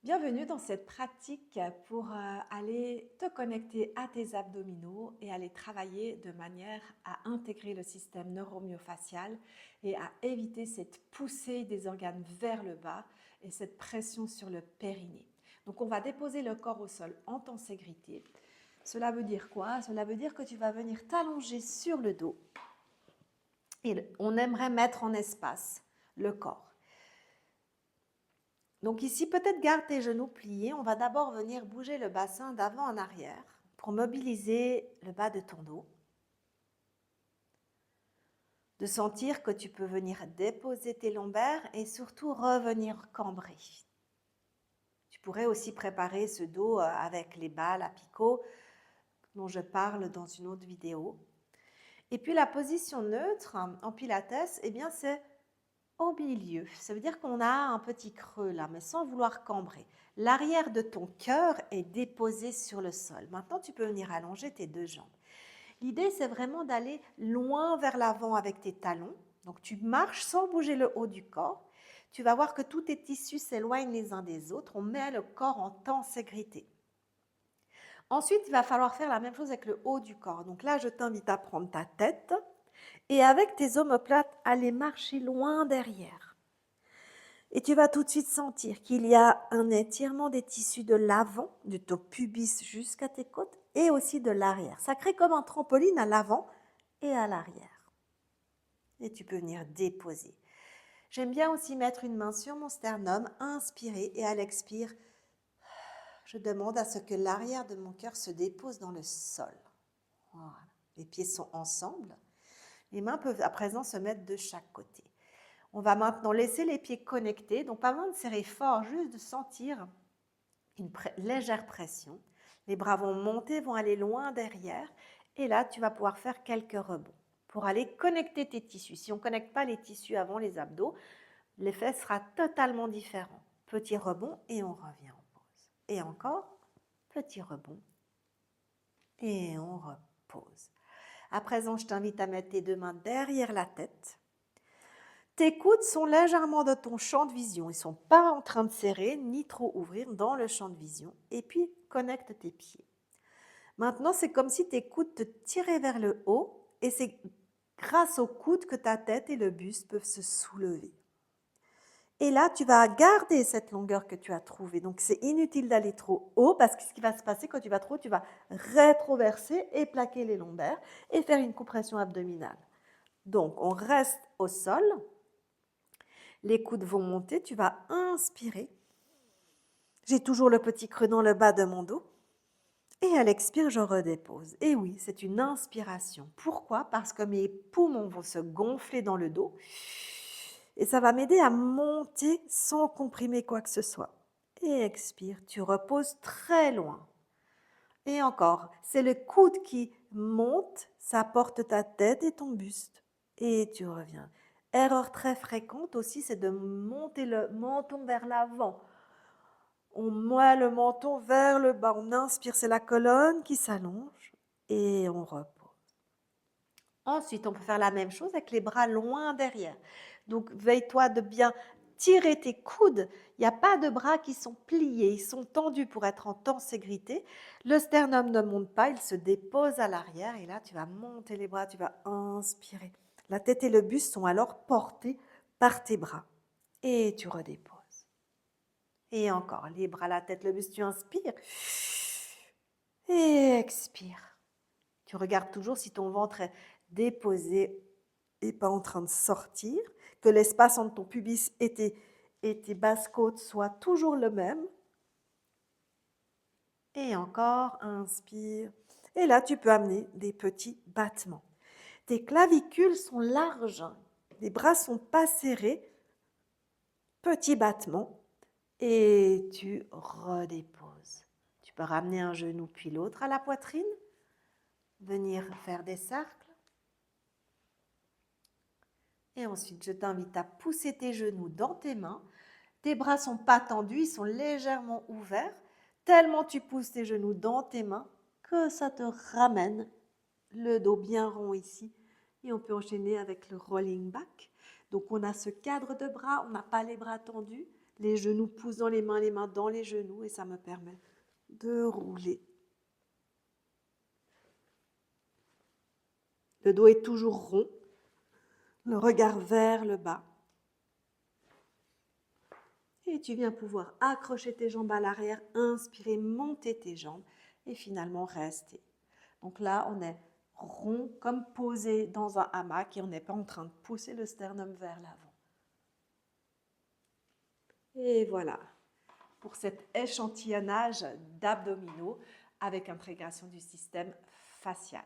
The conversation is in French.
Bienvenue dans cette pratique pour aller te connecter à tes abdominaux et aller travailler de manière à intégrer le système neuromyofacial et à éviter cette poussée des organes vers le bas et cette pression sur le périnée. Donc on va déposer le corps au sol en tenségrité. Cela veut dire quoi? Cela veut dire que tu vas venir t'allonger sur le dos et on aimerait mettre en espace le corps. Donc ici, peut-être garde tes genoux pliés. On va d'abord venir bouger le bassin d'avant en arrière pour mobiliser le bas de ton dos. De sentir que tu peux venir déposer tes lombaires et surtout revenir cambrer. Tu pourrais aussi préparer ce dos avec les balles à picot dont je parle dans une autre vidéo. Et puis la position neutre en pilates, eh bien c'est au milieu. Ça veut dire qu'on a un petit creux là, mais sans vouloir cambrer. L'arrière de ton cœur est déposé sur le sol. Maintenant, tu peux venir allonger tes deux jambes. L'idée, c'est vraiment d'aller loin vers l'avant avec tes talons. Donc, tu marches sans bouger le haut du corps. Tu vas voir que tous tes tissus s'éloignent les uns des autres. On met le corps en tenségrité. Ensuite, il va falloir faire la même chose avec le haut du corps. Donc là, je t'invite à prendre ta tête et avec tes omoplates, aller marcher loin derrière. Et tu vas tout de suite sentir qu'il y a un étirement des tissus de l'avant, du ton pubis jusqu'à tes côtes, et aussi de l'arrière. Ça crée comme un trampoline à l'avant et à l'arrière. Et tu peux venir déposer. J'aime bien aussi mettre une main sur mon sternum, inspirer, et à l'expire, je demande à ce que l'arrière de mon cœur se dépose dans le sol. Voilà. Les pieds sont ensemble. Les mains peuvent à présent se mettre de chaque côté. On va maintenant laisser les pieds connectés, donc pas besoin de serrer fort, juste de sentir une légère pression. Les bras vont monter, vont aller loin derrière, et là, tu vas pouvoir faire quelques rebonds pour aller connecter tes tissus. Si on ne connecte pas les tissus avant les abdos, l'effet sera totalement différent. Petit rebond, et on revient en pause. Et encore, petit rebond, et on repose. À présent, je t'invite à mettre tes deux mains derrière la tête. Tes coudes sont légèrement de ton champ de vision. Ils ne sont pas en train de serrer ni trop ouvrir dans le champ de vision. Et puis, connecte tes pieds. Maintenant, c'est comme si tes coudes te tiraient vers le haut et c'est grâce aux coudes que ta tête et le buste peuvent se soulever. Et là, tu vas garder cette longueur que tu as trouvée. Donc, c'est inutile d'aller trop haut parce que ce qui va se passer quand tu vas trop haut, tu vas rétroverser et plaquer les lombaires et faire une compression abdominale. Donc, on reste au sol. Les coudes vont monter, tu vas inspirer. J'ai toujours le petit creux dans le bas de mon dos. Et à l'expire, je redépose. Et oui, c'est une inspiration. Pourquoi? Parce que mes poumons vont se gonfler dans le dos. Et ça va m'aider à monter sans comprimer quoi que ce soit. Et expire, tu reposes très loin. Et encore, c'est le coude qui monte, ça porte ta tête et ton buste. Et tu reviens. Erreur très fréquente aussi, c'est de monter le menton vers l'avant. On met le menton vers le bas. On inspire, c'est la colonne qui s'allonge et on repose. Ensuite, on peut faire la même chose avec les bras loin derrière. Donc, veille-toi de bien tirer tes coudes. Il n'y a pas de bras qui sont pliés, ils sont tendus pour être en tenségrité. Le sternum ne monte pas, il se dépose à l'arrière et là, tu vas monter les bras, tu vas inspirer. La tête et le buste sont alors portés par tes bras et tu redéposes. Et encore, les bras, la tête, le buste, tu inspires et expire. Tu regardes toujours si ton ventre est déposé et pas en train de sortir, que l'espace entre ton pubis et tes basses côtes soit toujours le même. Et encore, inspire. Et là, tu peux amener des petits battements. Tes clavicules sont larges, les bras sont pas serrés. Petit battement. Et tu redéposes. Tu peux ramener un genou puis l'autre à la poitrine. Venir faire des cercles. Et ensuite, je t'invite à pousser tes genoux dans tes mains. Tes bras ne sont pas tendus, ils sont légèrement ouverts. Tellement tu pousses tes genoux dans tes mains que ça te ramène le dos bien rond ici. Et on peut enchaîner avec le rolling back. Donc, on a ce cadre de bras, on n'a pas les bras tendus. Les genoux poussent dans les mains dans les genoux et ça me permet de rouler. Le dos est toujours rond, le regard vers le bas. Et tu viens pouvoir accrocher tes jambes à l'arrière, inspirer, monter tes jambes et finalement rester. Donc là, on est rond comme posé dans un hamac et on n'est pas en train de pousser le sternum vers l'avant. Et voilà, pour cet échantillonnage d'abdominaux avec intégration du système facial.